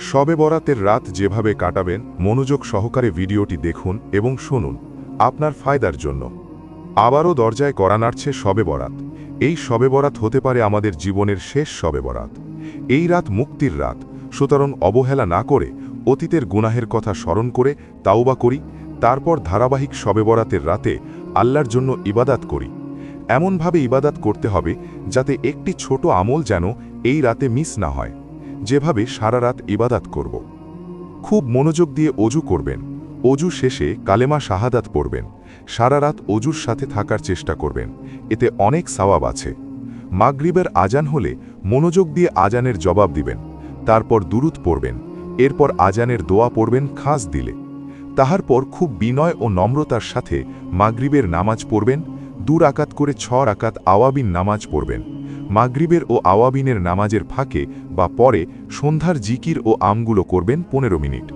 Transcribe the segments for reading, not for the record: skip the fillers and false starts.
শবে বরাতের রাত যেভাবে কাটাবেন মনোযোগ সহকারে ভিডিওটি দেখুন এবং শুনুন আপনার ফায়দার জন্য। আবারও দরজায় করা নাড়ছে শবে বরাত। এই শবে বরাত হতে পারে আমাদের জীবনের শেষ শবে বরাত। এই রাত মুক্তির রাত, সুতরাং অবহেলা না করে অতীতের গুনাহের কথা স্মরণ করে তাওবা করি, তারপর ধারাবাহিক শবে বরাতের রাতে আল্লাহর জন্য ইবাদাত করি। এমনভাবে ইবাদাত করতে হবে যাতে একটি ছোট আমল যেন এই রাতে মিস না হয়। যেভাবে সারা রাত ইবাদাত করব। খুব মনোযোগ দিয়ে অজু করবেন। অজু শেষে কালেমা শাহাদাত পড়বেন। সারা রাত অজুর সাথে থাকার চেষ্টা করবেন, এতে অনেক সওয়াব আছে। মাগরিবের আজান হলে মনোযোগ দিয়ে আজানের জবাব দিবেন, তারপর দুরুদ পড়বেন, এরপর আজানের দোয়া পড়বেন খাস দিলে। তাহার পর খুব বিনয় ও নম্রতার সাথে মাগরিবের নামাজ পড়বেন। 2 রাকাত করে 6 রাকাত আওয়াবিন নামাজ পড়বেন। মাগরিবের ও আওয়াবিনের নামাজের ফাঁকে বা পরে সন্ধ্যার জিকির ও আমগুলো করবেন 15 মিনিট।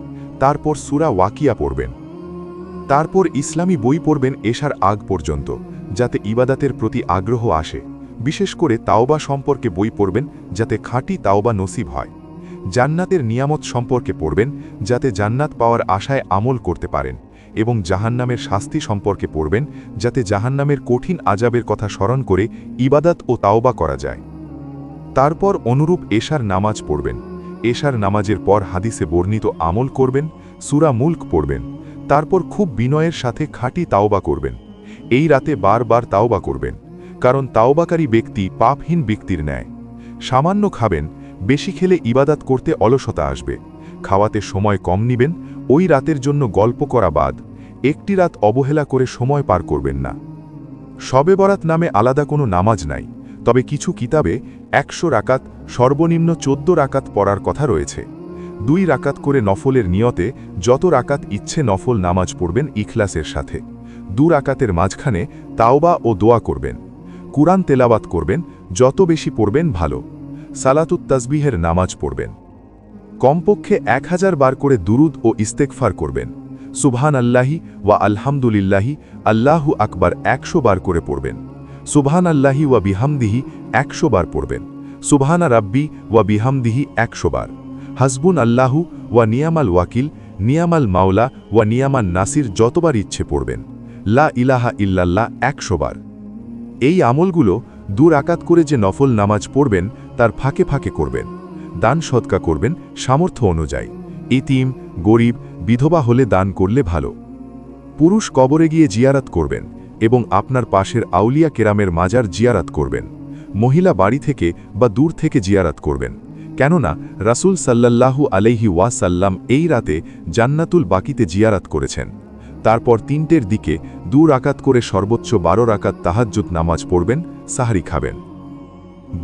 তারপর সূরা ওয়াকিয়া পড়বেন। তারপর ইসলামী বই পড়বেন এশার আগ পর্যন্ত, যাতে ইবাদাতের প্রতি আগ্রহ আসে। বিশেষ করে তাওবা সম্পর্কে বই পড়বেন, যাতে খাঁটি তাওবা নসিব হয়। জান্নাতের নিয়ামত সম্পর্কে পড়বেন, যাতে জান্নাত পাওয়ার আশায় আমল করতে পারেন। এবং জাহান্নামের শাস্তি সম্পর্কে পড়বেন, যাতে জাহান্নামের কঠিন আযাবের কথা স্মরণ করে ইবাদত ও তাওবা করা যায়। তারপর অনুরূপ এশার নামাজ পড়বেন। এশার নামাজের পর হাদিসে বর্ণিত আমল করবেন, সূরা মুলক পড়বেন। তারপর খুব বিনয়ের সাথে খাঁটি তাওবা করবেন। এই রাতে বারবার তাওবা করবেন, কারণ তাওবাকারী ব্যক্তি পাপহীন ব্যক্তির ন্যায়। সামান্য খাবেন, বেশি খেলে ইবাদত করতে অলসতা আসবে। খাওয়াতে সময় কম নিবেন। ওই রাতের জন্য গল্প করা বাদ। একটি রাত অবহেলা করে সময় পার করবেন না। শবে বরাত নামে আলাদা কোনো নামাজ নাই, তবে কিছু কিতাবে 100 রাকাত, সর্বনিম্ন 14 রাকাত পড়ার কথা রয়েছে। 2 রাকাত করে নফলের নিয়তে যত রাকাত ইচ্ছে নফল নামাজ পড়বেন ইখলাসের সাথে। 2 রাকাতের মাঝখানে তাওবা ও দোয়া করবেন। কুরআন তেলাওয়াত করবেন, যত বেশি পড়বেন ভালো। সালাতুত তাসবিহের নামাজ পড়বেন। কমপক্ষে 1000 বার করে দুরুদ ও ইস্তেগফার করবেন। সুবহান আল্লাহি ওয়া আলহামদুলিল্লাহি আল্লাহু আকবার 100 বার করে পড়বেন। সুবহান আল্লাহি ওয়া বিহামদিহি 100 বার পড়বেন। সুবহানা রাব্বি ওয়া বিহামদিহি 100 বার। হাসবুন আল্লাহু ওয়া নিয়ামাল ওয়াকিল, নিয়ামাল মাওলা ওয়া নিয়ামান নাসির যতবার ইচ্ছে পড়বেন। লা ইলাহা ইল্লাল্লাহ 100 বার। এই আমলগুলো 2 রাকাত করে যে নফল নামাজ পড়বেন তার ফাঁকে ফাঁকে করবেন। দান সদকা করবেন সামর্থ্য অনুযায়ী। ইতিম, গরিব, বিধবা হলে দান করলে ভালো। পুরুষ কবরে গিয়ে জিয়ারত করবেন এবং আপনার পাশের আউলিয়া কেরামের মাজার জিয়ারত করবেন। মহিলা বাড়ি থেকে বা দূর থেকে জিয়ারত করবেন, কেননা রাসূল সাল্লাল্লাহু আলাইহি ওয়াসাল্লাম এই রাতে জান্নাতুল বাকিতে জিয়ারত করেছেন। তারপর 3টের দিকে 2 রাকাত করে সর্বোচ্চ 12 রাকাত তাহাজ্জুদ নামাজ পড়বেন, সাহরি খাবেন।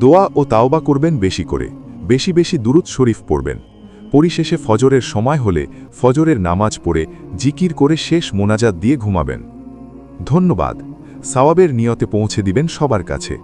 দোয়া ও তাওবা করবেন বেশি করে, বেশি বেশি দুরুদ শরীফ পড়বেন। পরিশেষে ফজরের সময় হলে ফজরের নামাজ পড়ে জিকির করে শেষ মোনাজাত দিয়ে ঘুমাবেন। ধন্যবাদ। সওয়াবের নিয়তে পৌঁছে দিবেন সবার কাছে।